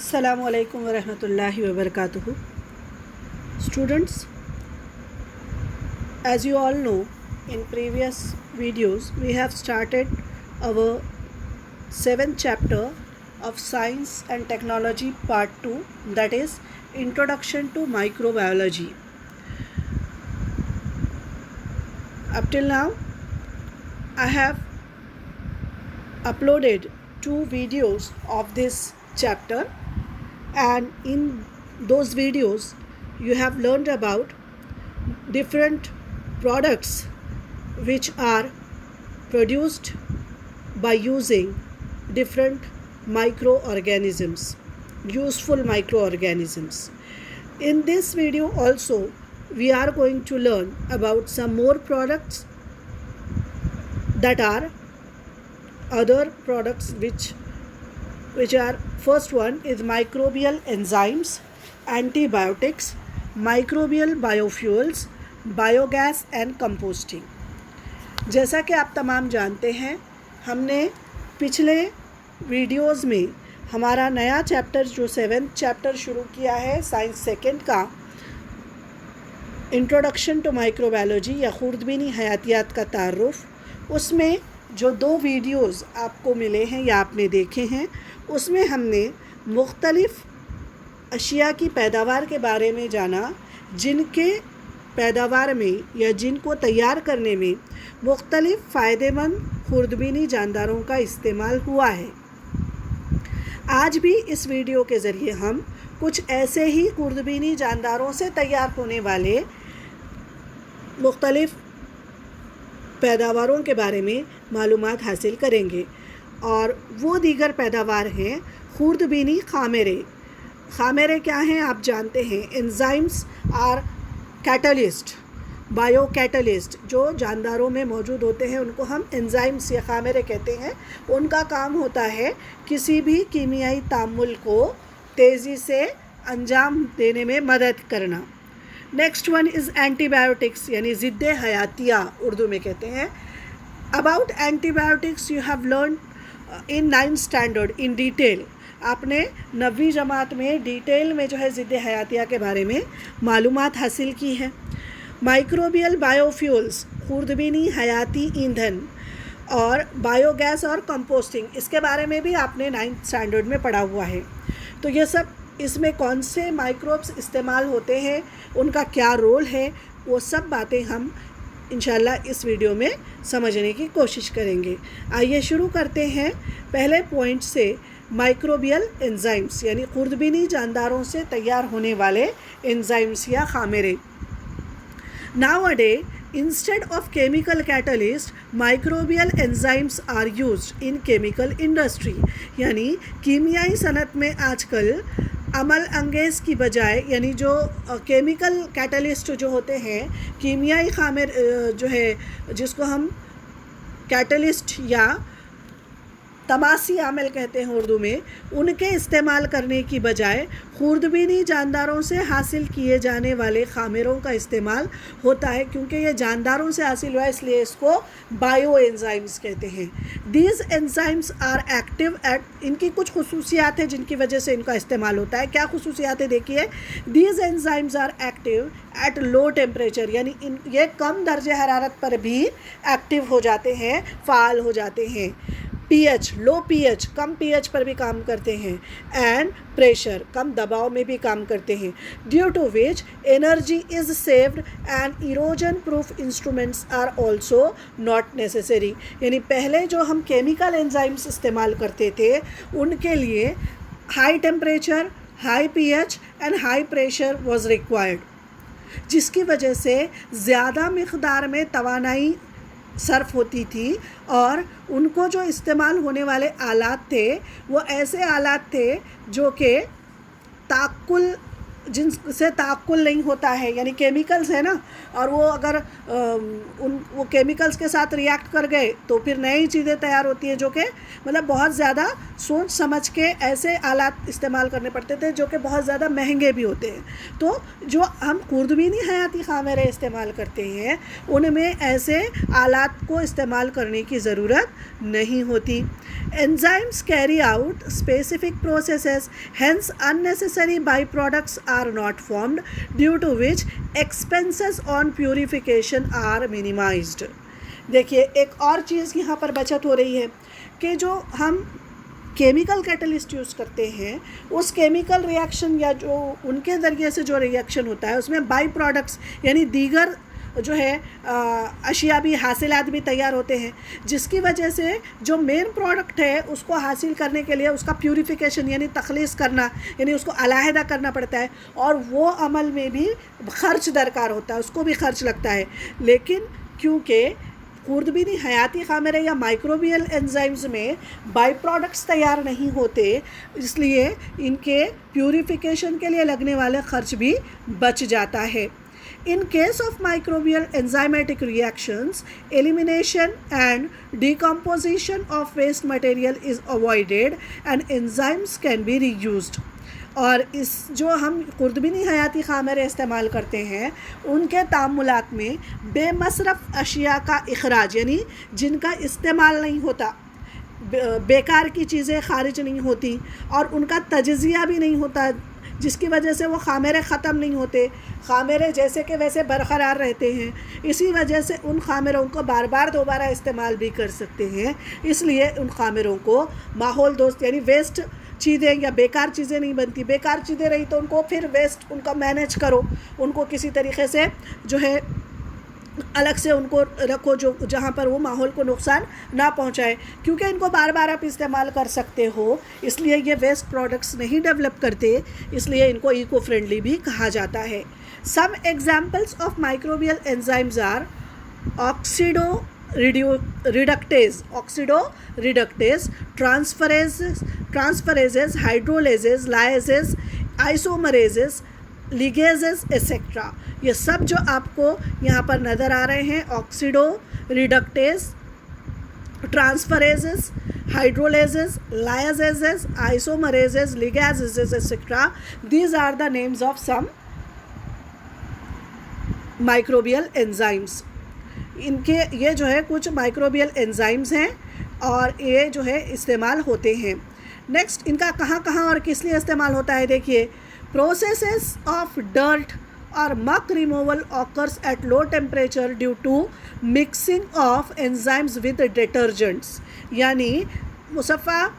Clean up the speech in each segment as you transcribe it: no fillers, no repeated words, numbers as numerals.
Assalamu alaikum wa rahmatullahi wa barakatuhu. Students, as you all know, in previous videos we have started our 7th chapter of Science and Technology Part 2, that is Introduction to Microbiology. Up till now, I have uploaded 2 videos of this chapter, and in those videos you have learned about different products which are produced by using different microorganisms, useful microorganisms. In this video also we are going to learn about some more products that are other products which are, first one is microbial enzymes, antibiotics, microbial biofuels, biogas and composting. जैसा कि आप तमाम जानते हैं, हमने पिछले videos में हमारा नया चैप्टर जो 7th चैप्टर शुरू किया है साइंस सेकेंड का, इंट्रोडक्शन टू माइक्रोबायोलॉजी या खुर्दबीनी हयातियात का तारुफ, उसमें जो 2 वीडियोस आपको मिले हैं या आपने देखे हैं, उसमें हमने मुख्तलिफ़ अशिया की पैदावार के बारे में जाना जिनके पैदावार में या जिनको तैयार करने में मुख्तलिफ़ फ़ायदेमंद खुर्दबीनी जानदारों का इस्तेमाल हुआ है। आज भी इस वीडियो के ज़रिए हम कुछ ऐसे ही खुर्दबीनी जानदारों से तैयार होने वाले मुख्तलिफ़ पैदावारों के बारे में मालूमात हासिल करेंगे, और वो दीगर पैदावार हैं खुर्दबीनी खामेरे। खामेरे क्या हैं आप जानते हैं। Enzymes are catalyst, bio catalyst जो जानदारों में मौजूद होते हैं उनको हम एंजाइम्स या खामेरे कहते हैं। उनका काम होता है किसी भी कीमियाई तामुल को तेज़ी से अंजाम देने में मदद करना। नेक्स्ट वन इज़ एंटीबायोटिक्स यानी ज़िद्दे हयातिया उर्दू में कहते हैं। About antibiotics you have learn in 9th standard in detail. आपने 9वीं जमात में डिटेल में जो है ज़िद्दे हयातिया के बारे में मालूमात हासिल की है। माइक्रोबियल बायोफ्यूल्स, खुर्दबीनी हयाती ईंधन, और बायोगैस और कंपोस्टिंग, इसके बारे में भी आपने 9th स्टैंडर्ड में पढ़ा हुआ है। तो ये सब, इसमें कौन से माइक्रोब्स इस्तेमाल होते हैं, उनका क्या रोल है, वो सब बातें हम इंशाल्लाह इस वीडियो में समझने की कोशिश करेंगे। आइए शुरू करते हैं पहले पॉइंट से। माइक्रोबियल एंजाइम्स यानी खुर्दबीनी जानदारों से तैयार होने वाले एंजाइम्स या खामेरे। Nowadays, instead of chemical catalyst, microbial enzymes are used in chemical industry। यानी कीमियाई सनत में आजकल अमल अंगेज़ की बजाय, यानी जो केमिकल कैटलिस्ट जो होते हैं, कीमियाई खामेर जो है जिसको हम कैटलिस्ट या तमासी आमिल कहते हैं उर्दू में, उनके इस्तेमाल करने की बजाय खुर्दबीनी जानदारों से हासिल किए जाने वाले खामेरों का इस्तेमाल होता है, क्योंकि ये जानदारों से हासिल हुआ इसलिए इसको बायो एंजाइम्स कहते हैं। These enzymes are active at, इनकी कुछ खुसूसियात हैं जिनकी वजह से इनका इस्तेमाल होता है। क्या खुसूसियात है देखिए। These enzymes are active at low temperature, यानी ये कम दर्जे हरारत पर भी एक्टिव हो जाते हैं, फ़ाल हो जाते हैं। पीएच, लो पीएच, कम पीएच पर भी काम करते हैं। एंड प्रेशर, कम दबाव में भी काम करते हैं। Due to which energy is saved and erosion proof instruments are also not necessary. यानी पहले जो हम केमिकल एंजाइम्स इस्तेमाल करते थे उनके लिए high temperature, high pH and high pressure was required, जिसकी वजह से ज़्यादा मिक़दार में तवानाई सर्फ होती थी, और उनको जो इस्तेमाल होने वाले आलात थे वो ऐसे आलात थे जो कि ताकुल जिनसे ताक़ुल नहीं होता है, यानी केमिकल्स है ना, और वो अगर वो केमिकल्स के साथ रिएक्ट कर गए तो फिर नई चीज़ें तैयार होती हैं, जो कि मतलब बहुत ज़्यादा सोच समझ के ऐसे आलात इस्तेमाल करने पड़ते थे जो कि बहुत ज़्यादा महंगे भी होते हैं। तो जो हम खुर्दबीनी हयाती ख़ामिरे इस्तेमाल करते हैं उनमें ऐसे आलात को इस्तेमाल करने की ज़रूरत नहीं होती। Enzymes carry out specific processes, hence unnecessary byproducts are not formed, due to which expenses on purification are minimized. देखिए एक और चीज़ यहाँ पर बचत हो रही है कि जो हम केमिकल कैटलिस्ट यूज़ करते हैं उस केमिकल रिएक्शन या जो उनके ज़रिए से जो रिएक्शन होता है उसमें बाई प्रोडक्ट्स यानी दीगर जो है अशिया भी हासिलात भी तैयार होते हैं, जिसकी वजह से जो मेन प्रोडक्ट है उसको हासिल करने के लिए उसका प्यूरिफिकेशन यानी तखलीस करना यानी उसको अलहदा करना पड़ता है, और वो अमल में भी ख़र्च दरकार होता है, उसको भी ख़र्च लगता है। लेकिन क्योंकि खुर्दबीनी हयाती ख़ामिरे या माइक्रोबियल एंजाइम्स में बाई प्रोडक्ट्स तैयार नहीं होते, इसलिए इनके प्यूरिफिकेशन के लिए लगने वाले ख़र्च भी बच जाता है। In case of microbial enzymatic reactions, elimination and decomposition of waste material is avoided and enzymes can be reused. और इस जो हम खुर्दबीनी हयाती ख़ामिरे इस्तेमाल करते हैं उनके तामुलात में बेमसरफ़ अशिया का इखराज यानी जिनका इस्तेमाल नहीं होता, बेकार की चीज़ें खारिज नहीं होती और उनका तजज़िया भी नहीं होता, जिसकी वजह से वो ख़ामिरे ख़त्म नहीं होते, ख़ामिरे जैसे के वैसे बरक़रार रहते हैं। इसी वजह से उन ख़ामिरों को बार बार दोबारा इस्तेमाल भी कर सकते हैं, इसलिए उन ख़ामिरों को माहौल दोस्त यानी वेस्ट चीज़ें या बेकार चीज़ें नहीं बनती। बेकार चीज़ें रही तो उनको फिर वेस्ट उनका मैनेज करो, उनको किसी तरीके से जो है अलग से उनको रखो जो जहाँ पर वो माहौल को नुकसान ना पहुँचाए, क्योंकि इनको बार बार आप इस्तेमाल कर सकते हो, इसलिए ये वेस्ट प्रोडक्ट्स नहीं डेवलप करते, इसलिए इनको इको फ्रेंडली भी कहा जाता है। Some examples of microbial enzymes are oxidoreductase, transferases, hydrolases, lyases, isomerases, ligases etcetera. ये सब जो आपको यहाँ पर नज़र आ रहे हैं oxidoreductase, transferases, hydrolases, lyases, isomerases, ligases etcetera, these are the names of some microbial enzymes. इनके ये जो है कुछ माइक्रोबियल एंजाइम्स हैं और ये जो है इस्तेमाल होते हैं। नेक्स्ट इनका कहाँ कहाँ और किस लिए इस्तेमाल होता है, देखिए processes of dirt or muck removal occurs at low temperature due to mixing of enzymes with detergents। यानी मुसफ़ा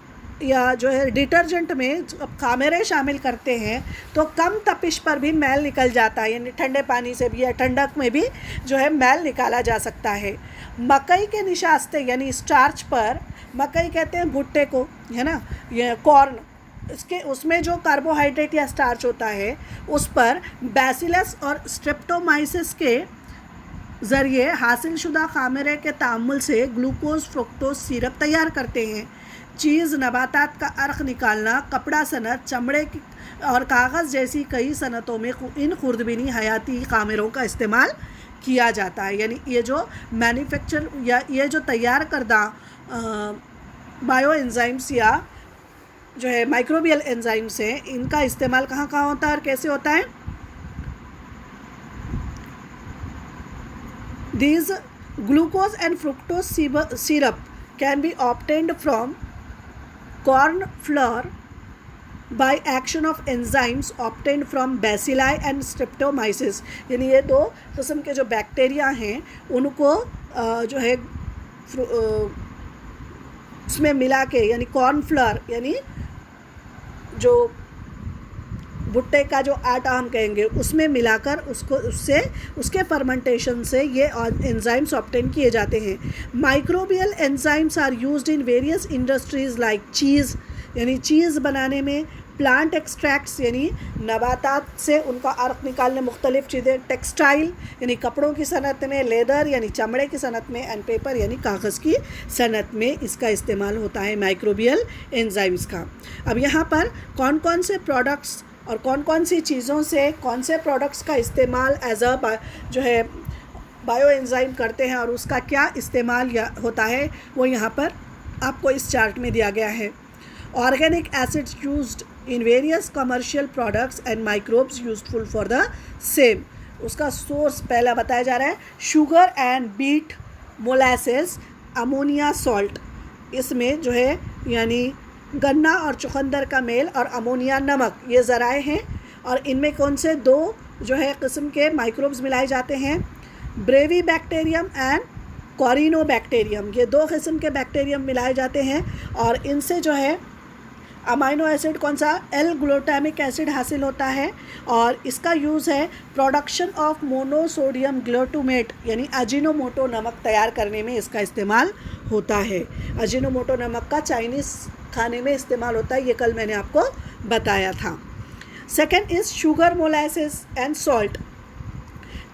या जो है डिटर्जेंट में जब ख़ामिरे शामिल करते हैं तो कम तपिश पर भी मैल निकल जाता है, यानी ठंडे पानी से भी या ठंडक में भी जो है मैल निकाला जा सकता है। मकई के निशास्ते यानी स्टार्च पर, मकई कहते हैं भुट्टे को, है ना, ये कॉर्न, इसके उसमें जो कार्बोहाइड्रेट या स्टार्च होता है उस पर बैसिलस और स्ट्रेप्टोमाइसिस के ज़रिए हासिल शुदा ख़ामिरे के तामुल से ग्लूकोज फ्रुक्टोज सिरप तैयार करते हैं। चीज़, नबातात का अर्क निकालना, कपड़ा सनत, चमड़े की और कागज़ जैसी कई सनतों में इन खुर्दबीनी हयाती ख़ामिरों का इस्तेमाल किया जाता है। यानी ये जो मैन्युफैक्चर या ये जो तैयार करदा बायो एंजाइम्स या जो है माइक्रोबियल एंजाइम्स हैं, इनका इस्तेमाल कहाँ कहाँ होता है और कैसे होता है। These glucose and fructose syrup can be obtained from corn flour by action of enzymes obtained from bacilli and streptomyces। यानी ये दो किस्म के जो बैक्टीरिया हैं उनको जो है उसमें मिला के, यानी कॉर्न फ्लोर यानी जो भुट्टे का जो आटा हम कहेंगे उसमें मिलाकर उसको उससे उसके फर्मेंटेशन से ये एंजाइम्स ऑब्टेन किए जाते हैं। Microbial enzymes are used in various industries like cheese, यानी चीज़ बनाने में, प्लांट एक्सट्रैक्ट्स यानी नबातात से उनका अर्क निकालने मुख्तलिफ़ चीज़ें, टेक्सटाइल यानी कपड़ों की सनत में, लेदर यानी चमड़े की सनत में, एंड पेपर यानी कागज़ की सनत में इसका इस्तेमाल होता है माइक्रोबियल एंजाइम्स का। अब यहाँ पर कौन कौन से प्रोडक्ट्स और कौन कौन सी चीज़ों से कौन से प्रोडक्ट्स का इस्तेमाल एज अ जो है बायो एंजाइम करते हैं और उसका क्या इस्तेमाल होता है वो यहाँ पर आपको इस चार्ट में दिया गया है। Organic acids used in various commercial products and microbes useful for the same. उसका सोर्स पहला बताया जा रहा है, sugar and beet molasses ammonia salt. इसमें जो है यानी गन्ना और चुकंदर का मेल और अमोनिया नमक ये ज़राए हैं, और इनमें कौन से दो जो है किस्म के माइक्रोब्स मिलाए जाते हैं, ब्रेवी बैक्टीरियम एंड कॉरिनोबैक्टीरियम। ये दो किस्म के बैक्टीरियम मिलाए जाते हैं और इनसे जो है अमाइनो एसिड कौन सा, एल ग्लूटामिक एसिड हासिल होता है, और इसका यूज़ है प्रोडक्शन ऑफ मोनोसोडियम ग्लूटामेट यानी अजीनोमोटो नमक तैयार करने में इसका इस्तेमाल होता है। अजीनोमोटो नमक का चाइनीज़ खाने में इस्तेमाल होता है, ये कल मैंने आपको बताया था। Second is sugar molasses and salt.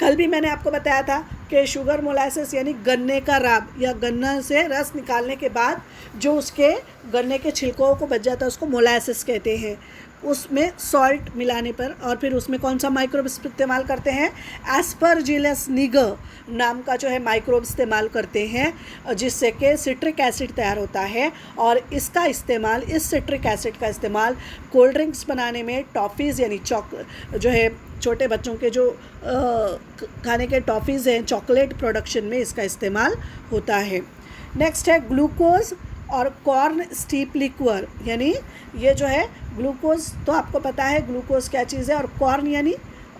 कल भी मैंने आपको बताया था कि शुगर मोलासेस यानी गन्ने का राब या गन्ना से रस निकालने के बाद जो उसके गन्ने के छिलकों को बच जाता है उसको मोलासेस कहते हैं। उसमें सॉल्ट मिलाने पर और फिर उसमें कौन सा माइक्रोब इस्तेमाल करते हैं, एस्परजिलस निगर नाम का जो है माइक्रोब इस्तेमाल करते हैं, जिससे कि सिट्रिक एसिड तैयार होता है। और इसका इस्तेमाल, इस सिट्रिक एसिड का इस्तेमाल कोल्ड ड्रिंक्स बनाने में, टॉफ़ीज़ यानी जो है छोटे बच्चों के जो खाने के टॉफ़ीज़ हैं, चॉकलेट प्रोडक्शन में इसका इस्तेमाल होता है। नेक्स्ट है ग्लूकोज और कॉर्न स्टीप लिक्वर, यानी ये जो है ग्लूकोज तो आपको पता है ग्लूकोज क्या चीज़ है, और कॉर्न यानी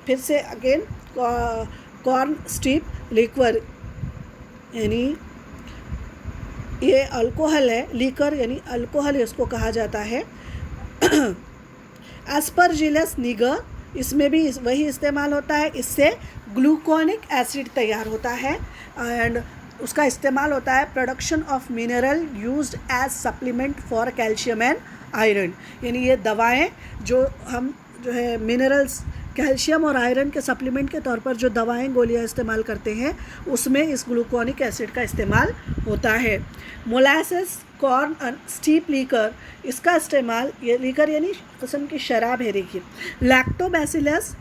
फिर से अगेन कॉर्न स्टीप लिक्वर यानी ये अल्कोहल है, लीकर यानी अल्कोहल इसको कहा जाता है। एस्परजिलस निगर, इसमें भी वही इस्तेमाल होता है, इससे ग्लूकोनिक एसिड तैयार होता है एंड उसका इस्तेमाल होता है production of mineral used as supplement for calcium and iron. यानी ये दवाएं जो हम जो है मिनरल्स कैल्शियम और आयरन के सप्लीमेंट के तौर पर जो दवाएं गोलियां इस्तेमाल करते हैं उसमें इस ग्लूकोनिक एसिड का इस्तेमाल होता है। मोलासेस, कॉर्न और स्टीप लीकर, इसका इस्तेमाल, ये लीकर यानी किस्म की शराब है, देखिए लैक्टोबैसिलस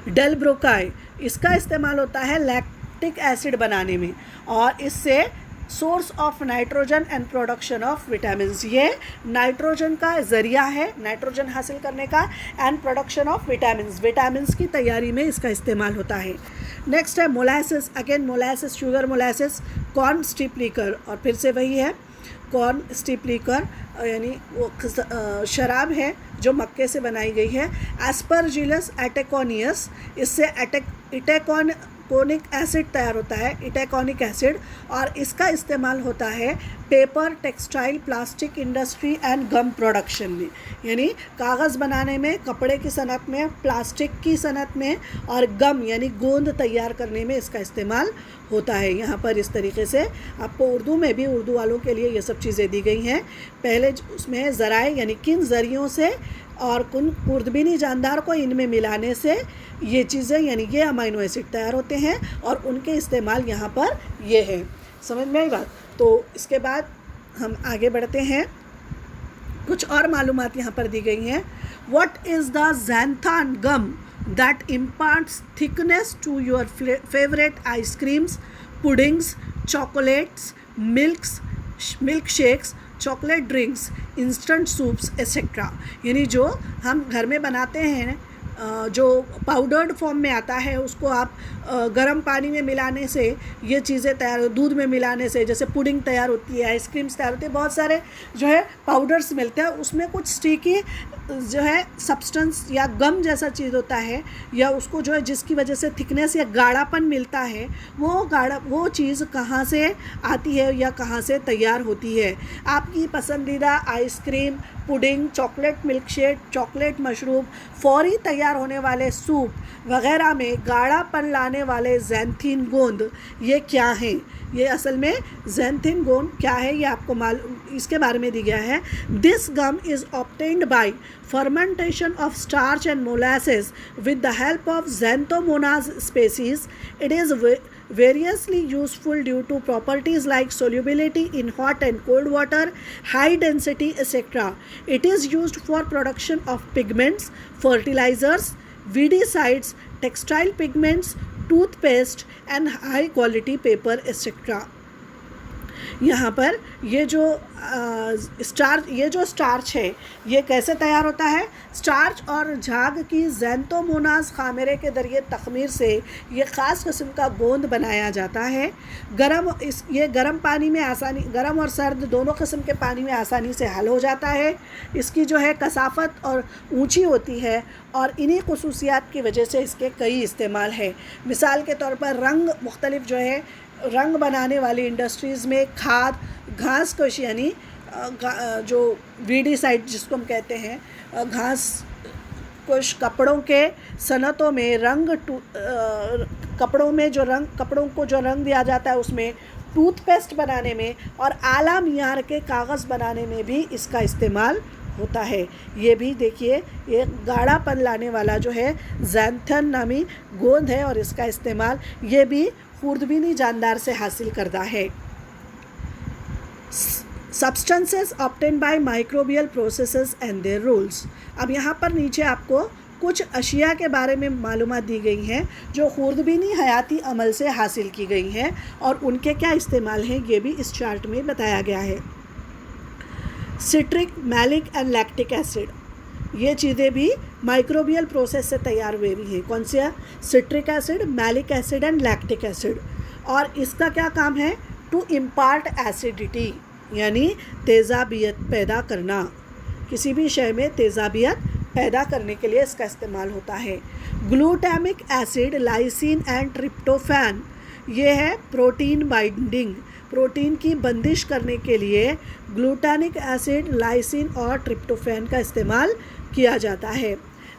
डेल्ब्रोकाई, इसका इस्तेमाल होता है लैक्टिक एसिड बनाने में और इससे source of nitrogen and production of vitamins, ये नाइट्रोजन का ज़रिया है नाइट्रोजन हासिल करने का and production of vitamins, vitamins की तैयारी में इसका इस्तेमाल होता है। नेक्स्ट है molasses, again molasses, sugar molasses, corn steep liquor, और फिर से वही है कॉर्न स्टीप लीकर यानी वो शराब है जो मक्के से बनाई गई है। एस्परजिलस एटेकोनियस, इससे इटेकोनिक एसिड तैयार होता है, इटेकोनिक एसिड, और इसका इस्तेमाल होता है paper, textile, plastic industry and gum production में, यानी कागज़ बनाने में, कपड़े की सनत में, प्लास्टिक की सनत में और गम यानी गोंद तैयार करने में इसका इस्तेमाल होता है। यहाँ पर इस तरीके से आपको उर्दू में भी उर्दू वालों के लिए ये सब चीज़ें दी गई हैं। पहले उसमें है ज़राए यानी किन ज़रियों से और कुन खुर्दबीनी जानदार को इनमें मिलाने से ये चीज़ें यानी ये अमाइनो एसिड तैयार होते हैं और उनके इस्तेमाल यहाँ पर ये है। समझ में आई बात? तो इसके बाद हम आगे बढ़ते हैं, कुछ और मालूमात यहाँ पर दी गई हैं। What is the xanthan gum that imparts thickness to your favourite ice creams, puddings, chocolates, milk shakes, chocolate drinks, instant soups etcetera, यानी जो हम घर में बनाते हैं जो पाउडर्ड फॉर्म में आता है उसको आप गर्म पानी में मिलाने से ये चीज़ें तैयार, दूध में मिलाने से जैसे पुडिंग तैयार होती है, आइसक्रीम्स तैयार होती है, बहुत सारे जो है पाउडर्स मिलते हैं, उसमें कुछ स्टिकी जो है सब्सटेंस या गम जैसा चीज़ होता है या उसको जो है जिसकी वजह से थिकनेस या गाढ़ापन मिलता है, वो चीज़ कहाँ से आती है या कहाँ से तैयार होती है। आपकी पसंदीदा ice cream, pudding, chocolate milk shake, chocolate मशरूब, फौरी तैयार होने वाले सूप वगैरह में गाढ़ापन लाने वाले ज़ैंथीन गोंद ये क्या हैं? ये असल में ज़ैंथीन गोंद क्या है ये आपको मालूम, इसके बारे में दिया गया है। This gum is obtained by fermentation of starch and molasses with the help of Xanthomonas species. It is variously useful due to properties like solubility in hot and cold water, high density, etc. It is used for production of pigments, fertilizers, weedicides, textile pigments, toothpaste and high quality paper, etc. यहाँ पर ये जो starch है ये कैसे तैयार होता है? स्टार्च और झाग की ज़ैंथोमोनास खामेरे के जरिए तख़मीर से ये ख़ास किस्म का गोंद बनाया जाता है। ये गर्म पानी में आसानी, गर्म और सर्द दोनों किस्म के पानी में आसानी से हल हो जाता है। इसकी जो है कसाफ़त और ऊंची होती है और इन्हीं खुसूसियात की वजह से इसके कई इस्तेमाल हैं। मिसाल के तौर पर मुख्तलिफ़ जो है रंग बनाने वाली इंडस्ट्रीज़ में खाद, घास कश यानी जो वीडीसाइड जिसको हम कहते हैं, घास कुछ कपड़ों के सनतों में कपड़ों को जो रंग दिया जाता है उसमें, टूथपेस्ट बनाने में और आला मियार के कागज़ बनाने में भी इसका इस्तेमाल होता है। ये भी देखिए, ये गाढ़ापन लाने वाला जो है ज़ैंथन नामी गोंद है और इसका इस्तेमाल ये भी खुर्दबीनी जानदार से हासिल करता है। Substances obtain bye microbial processes and their rules. अब यहाँ पर नीचे आपको कुछ अशिया के बारे में मालूमात दी गई हैं जो खुर्दबीनी हयाती अमल से हासिल की गई हैं और उनके क्या इस्तेमाल हैं ये भी इस चार्ट में बताया गया है। Citric, malic and lactic acid, ये चीज़ें भी माइक्रोबियल प्रोसेस से तैयार हुए भी हैं। कौन सा? Citric acid, malic acid and lactic acid. और इसका क्या काम है? टू इम्पार्ट एसिडिटी, यानी तेज़ाबियत पैदा करना। किसी भी शय में तेज़ाबियत पैदा करने के लिए इसका इस्तेमाल होता है। Glutamic acid, lysine and tryptophan, ये है प्रोटीन बाइंडिंग, प्रोटीन की बंदिश करने के लिए ग्लूटानिक एसिड, लाइसिन और ट्रिप्टोफैन का इस्तेमाल किया जाता है।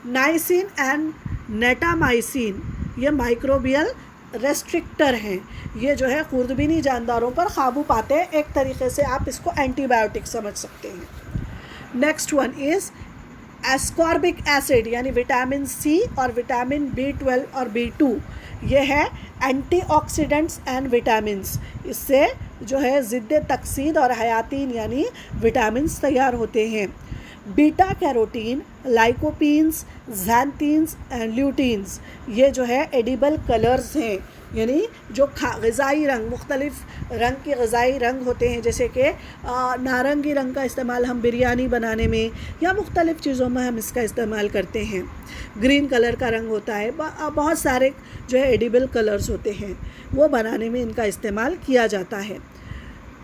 नाइसिन एंड नेटामाइसिन, ये माइक्रोबियल रेस्ट्रिक्टर हैं। ये जो है खुर्दबीनी जानदारों पर काबू पाते हैं। एक तरीके से आप इसको एंटीबायोटिक समझ सकते हैं। Next one is ascorbic acid, यानी विटामिन सी और विटामिन B12 और B2, ये है एंटीऑक्सीडेंट्स एंड विटामिन्स। इससे जो है ज़िद्द तकसीद और हयातीन यानी विटामिन्स तैयार होते हैं। बीटा कैरोटीन, लाइकोपीन्स, ज़ैंथीन्स एंड ल्यूटीन्स, ये जो है एडिबल कलर्स हैं, यानी जो ग़िज़ाई रंग, मुख्तलिफ़ रंग के ग़िज़ाई रंग होते हैं, जैसे कि नारंगी रंग का इस्तेमाल हम बिरयानी बनाने में या मुख्तलिफ़ चीज़ों में हम इसका इस्तेमाल करते हैं। ग्रीन कलर का रंग होता है। बहुत सारे जो है एडिबल कलर्स होते हैं, वो बनाने में इनका इस्तेमाल किया जाता है।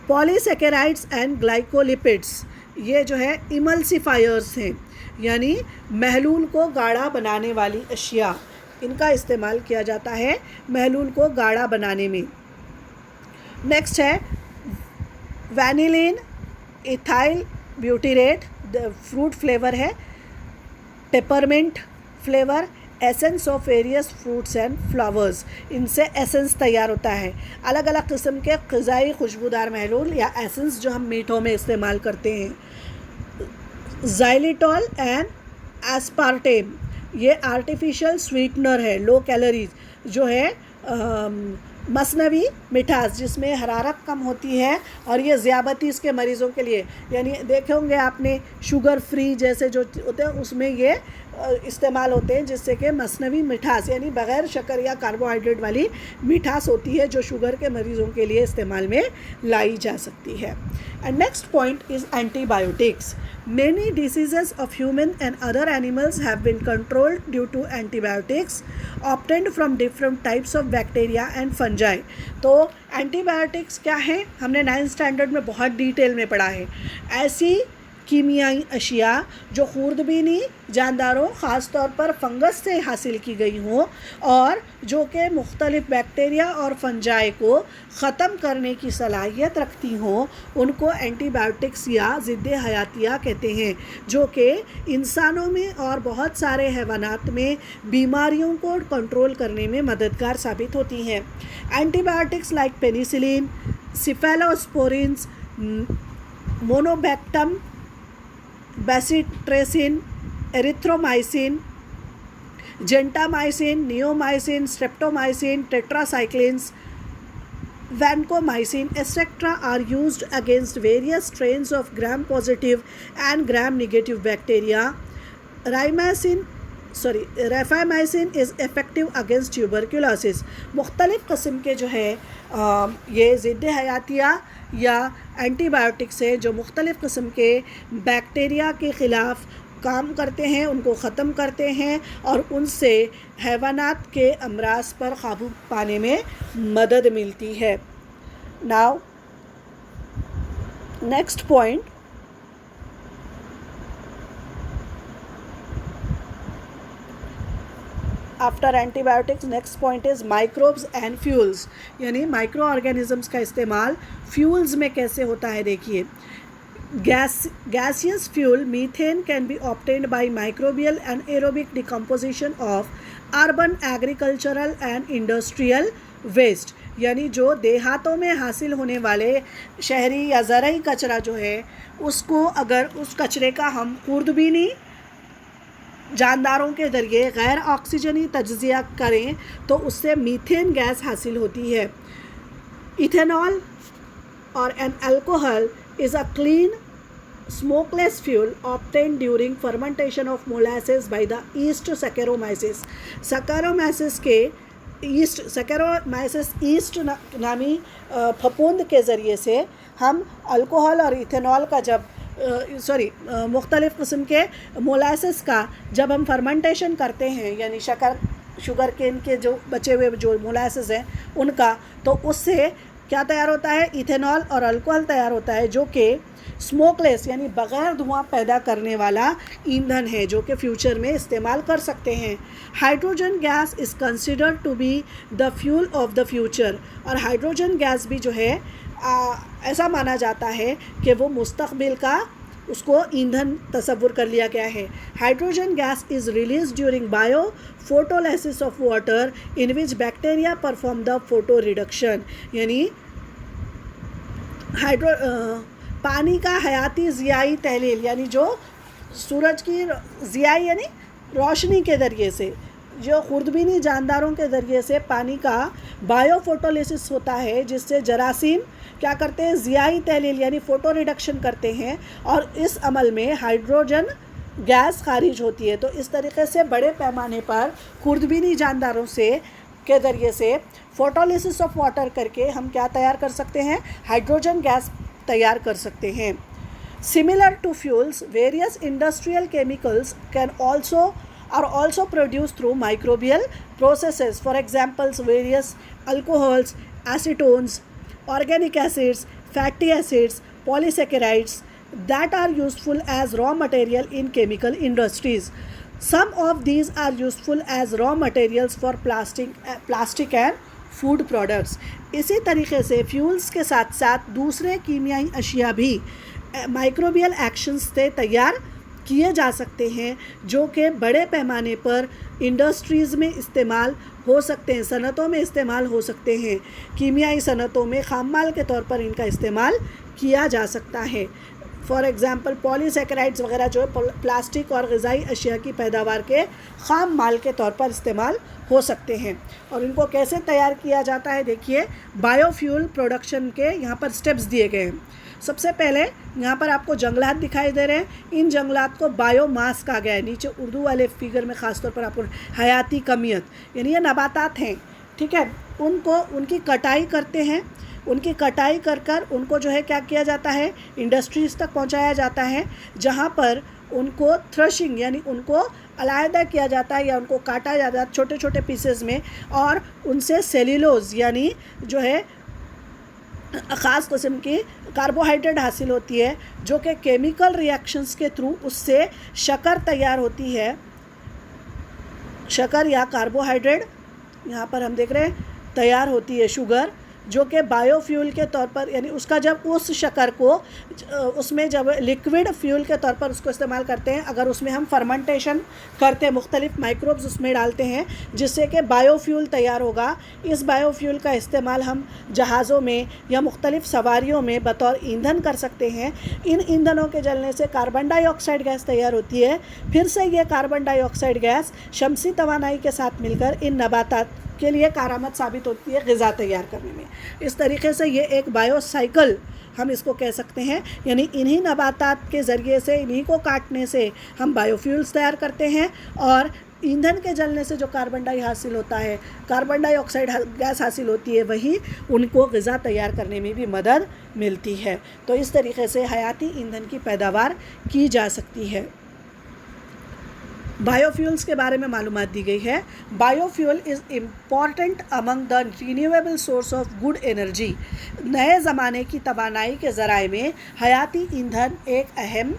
पॉलीसेकेराइड्स एंड ग्लाइकोलिपिड्स, ये जो है इमल्सिफायर्स हैं, यानी महलूल को गाढ़ा बनाने वाली अशिया, इनका इस्तेमाल किया जाता है महलूल को गाढ़ा बनाने में। नेक्स्ट है vanillin, ethyl butyrate, fruit flavour है, peppermint flavour, essence of various fruits and flowers, इनसे एसेंस तैयार होता है। अलग अलग किस्म के ग़िज़ाई खुशबूदार महलूल या एसेंस जो हम मीठों में इस्तेमाल करते हैं। ज़ाइलिटॉल एंड एस्पार्टेम, ये आर्टिफिशियल स्वीटनर है, लो कैलोरीज, जो है मसनवी मिठास जिसमें हरारत कम होती है और ये ज़ियाबतीस के मरीज़ों के लिए, यानी देखे होंगे आपने शुगर फ्री जैसे जो होते हैं उसमें ये इस्तेमाल होते हैं, जिससे कि मसनवी मिठास यानी बग़ैर शक्कर या कार्बोहाइड्रेट वाली मिठास होती है जो शुगर के मरीज़ों के लिए इस्तेमाल में लाई जा सकती है। And next point is antibiotics. Many diseases of human and other animals have been controlled due to antibiotics obtained from different types of bacteria and fungi. तो एंटीबायोटिक्स क्या है? हमने 9th स्टैंडर्ड में बहुत डिटेल में पढ़ा है। ऐसी कीमियाई अशिया जो खुर्दबीनी जानदारों ख़ास तौर पर फंगस से हासिल की गई हों और जो कि मुख्तलिफ़ बैक्टीरिया और फंजाई को ख़त्म करने की सलाहियत रखती हों, उनको एंटीबायोटिक्स या ज़िद्द हयातिया कहते हैं, जो कि इंसानों में और बहुत सारे हैवानात में बीमारियों को कंट्रोल करने में मददगार साबित होती हैं। Antibiotics like penicillin, सिफेलोस्पोरिन्स, monobactam, bacitracin, erythromycin, gentamicin, neomycin, streptomycin, tetracyclines, vancomycin, etc. are used against various strains of gram-positive and gram-negative bacteria. Rifamycin is effective against tuberculosis. मुख्तलिफ़ किस्म के जो है ये ज़िद्द हयातिया या एंटीबायोटिक्स है जो मुख्तलिफ़ किस्म के बैक्टीरिया के ख़िलाफ़ काम करते हैं, उनको ख़त्म करते हैं और उनसे हैवानात के अमराज पर काबू पाने में मदद मिलती है. Now next point, after antibiotics next point is microbes and fuels, यानी माइक्रो ऑर्गेनिज़म्स का इस्तेमाल फ्यूल्स में कैसे होता है. देखिए, gaseous fuel methane can be obtained by microbial and aerobic decomposition of urban agricultural and industrial waste, यानी जो देहातों में हासिल होने वाले शहरी या ज़रई कचरा जो है उसको अगर उस कचरे का हम खुर्दबीनी जानदारों के ज़रिए गैर ऑक्सीजनी तज्ज़िया करें तो उससे मीथेन गैस हासिल होती है. इथेनॉल और an alcohol is a clean smokeless fuel obtained during fermentation of molasses by the yeast Saccharomyces. Saccharomyces के Saccharomyces yeast नामी फफूंद के ज़रिए से हम अल्कोहल और इथेनॉल का जब मुख्तलिफ़ किस्म के मोलासेस का जब हम फर्मेंटेशन करते हैं, यानी शुगर केन के जो बचे हुए जो मोलासेस हैं उनका, तो उससे क्या तैयार होता है, इथेनॉल और अल्कोहल तैयार होता है जो कि स्मोकलेस यानी बग़ैर धुआं पैदा करने वाला ईंधन है जो कि फ्यूचर में इस्तेमाल कर सकते हैं. Hydrogen gas is considered to be the fuel of the future, और हाइड्रोजन गैस भी जो है ऐसा माना जाता है कि वो मुस्तक़बिल का उसको ईंधन तसव्वुर कर लिया गया है. Hydrogen gas is release during bio photolysis of water in which bacteria perform the photo reduction, यानी पानी का हयाती ज़ियाई तहलील, यानी जो सूरज की ज़ियाई यानी रोशनी के ज़रिए से, जो खुर्दबीनी जानदारों के ज़रिए से पानी का बायो फोटोलिसिस होता है जिससे जरासीम क्या करते हैं, ज़ियाई तहलील यानी फ़ोटो रिडक्शन करते हैं और इस अमल में हाइड्रोजन गैस खारिज होती है. तो इस तरीके से बड़े पैमाने पर खुर्दबीनी जानदारों से के ज़रिए से फोटोलिसिस ऑफ वाटर करके हम क्या तैयार कर सकते हैं, हाइड्रोजन गैस तैयार कर सकते हैं. Similar to fuels, various industrial chemicals are also produced through microbial processes. For examples, various alcohols, acetones, organic acids, fatty acids, polysaccharides that are useful as raw material in chemical industries. Some of these are useful as raw materials for plastic and food products. इसी तरीके से fuels के साथ साथ दूसरे कीमियाई अशिया भी microbial actions से तैयार किए जा सकते हैं जो कि बड़े पैमाने पर इंडस्ट्रीज़ में इस्तेमाल हो सकते हैं, सनतों में इस्तेमाल हो सकते हैं. कीमियाई सनतों में खाम माल के तौर पर इनका इस्तेमाल किया जा सकता है. फॉर एग्ज़ाम्पल पॉलीसैकेराइड्स वगैरह जो है प्लास्टिक और ग़िज़ाई अशिया की पैदावार के ख़ाम माल के तौर पर इस्तेमाल हो सकते हैं. और इनको कैसे तैयार किया जाता है, देखिए बायोफ्यूल प्रोडक्शन के यहाँ पर स्टेप्स दिए गए हैं. सबसे पहले यहाँ पर आपको जंगलात दिखाई दे रहे हैं. इन जंगलात को बायोमास कहा गया है. नीचे उर्दू वाले फिगर में ख़ास तौर पर आपको हयाती कमियत यानी ये नबातात हैं, ठीक है, उनको उनकी कटाई करते हैं. उनकी कटाई कर कर उनको जो है क्या किया जाता है, इंडस्ट्रीज़ तक पहुँचाया जाता है जहाँ पर उनको थ्रशिंग यानी उनको अलहदा किया जाता है या उनको काटा जाता है छोटे छोटे पीसेस में और उनसे सेल्यूलोज यानी जो है ख़ास किस्म की कार्बोहाइड्रेट हासिल होती है जो कि केमिकल रिएक्शंस के थ्रू उससे शक्कर तैयार होती है. शक्कर या कार्बोहाइड्रेट यहाँ पर हम देख रहे हैं तैयार होती है शुगर, जो कि बायोफ्यूल के तौर पर यानी उसका जब उस शक्कर को उसमें जब लिक्विड फ्यूल के तौर पर उसको इस्तेमाल करते हैं, अगर उसमें हम फर्मेंटेशन करते हैं, मुख्तलिफ़ माइक्रोब्स उसमें डालते हैं जिससे कि बायोफ्यूल तैयार होगा. इस बायोफ्यूल का इस्तेमाल हम जहाज़ों में या मुख्तलिफ़ सवारियों में बतौर ईंधन कर सकते हैं. इन ईंधनों के जलने से कार्बन डाइऑक्साइड गैस तैयार होती है. फिर से ये कार्बन डाइऑक्साइड गैस शमसी तवानाई के साथ मिलकर इन नबातात के लिए कारआमद साबित होती है ग़िज़ा तैयार करने में। इस तरीके से ये एक बायोसाइकिल हम इसको कह सकते हैं, यानी इन्हीं नबातात के ज़रिए से, इन्हीं को काटने से हम बायोफ्यूल्स तैयार करते हैं और ईंधन के जलने से जो कार्बन डाइऑक्साइड होता है, कार्बन डाइऑक्साइड गैस हासिल होती है, वही उनको ग़िज़ा तैयार करने में भी मदद मिलती है। तो इस तरीके से हयाती ईंधन की पैदावार की जा सकती है। बायोफ्यूल्स के बारे में मालूमात दी गई है। Biofuel is important among the renewable source of good energy. नए ज़माने की तवानाई के ज़राए में हयाती ईंधन एक अहम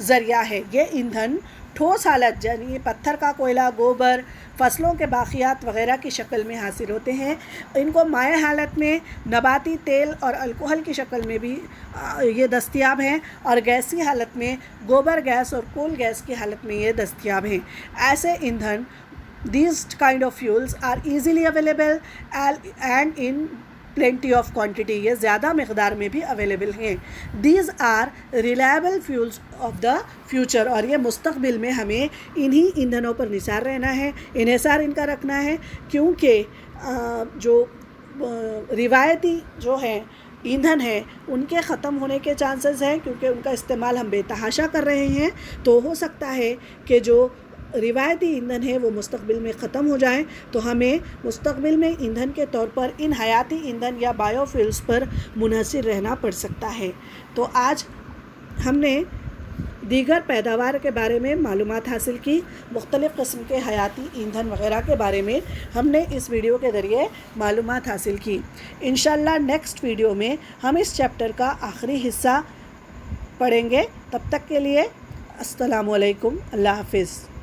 ज़रिया है। ये ईंधन ठोस हालत यानी पत्थर का कोयला, गोबर, फसलों के बाक़ियात वग़ैरह की शक्ल में हासिल होते हैं। इनको माए हालत में नबाती तेल और अल्कोहल की शक्ल में भी ये दस्तयाब हैं और गैसी हालत में गोबर गैस और कोल गैस की हालत में ये दस्तयाब हैं। ऐसे ईंधन these kind of fuels are easily available and in plenty of quantity, ये ज़्यादा मकदार में भी अवेलेबल हैं। These are reliable fuels of the future, और ये मुस्तक़बिल में हमें इन्हीं ईंधनों पर निसार रहना है, इन्हिसार इनका रखना है, क्योंकि जो रिवायती जो हैं ईंधन है उनके ख़त्म होने के चांसेस हैं, क्योंकि उनका इस्तेमाल हम बेतहाशा कर रहे हैं। तो हो सकता है कि जो रिवायती ईंधन है वो मुस्तक़बिल में ख़त्म हो जाएं, तो हमें मुस्तक़बिल में ईंधन के तौर पर इन हयाती ईंधन या बायोफ्यूल्स पर मुनहसिर रहना पड़ सकता है। तो आज हमने दीगर पैदावार के बारे में मालूमात हासिल की, मुख्तलिफ़ किस्म के हयाती ईंधन वग़ैरह के बारे में हमने इस वीडियो के ज़रिए मालूमात हासिल की। इंशाअल्लाह नेक्स्ट वीडियो में हम इस चैप्टर का आखिरी हिस्सा पढ़ेंगे। तब तक के लिए अस्सलामु अलैकुम, अल्लाह हाफ़िज़।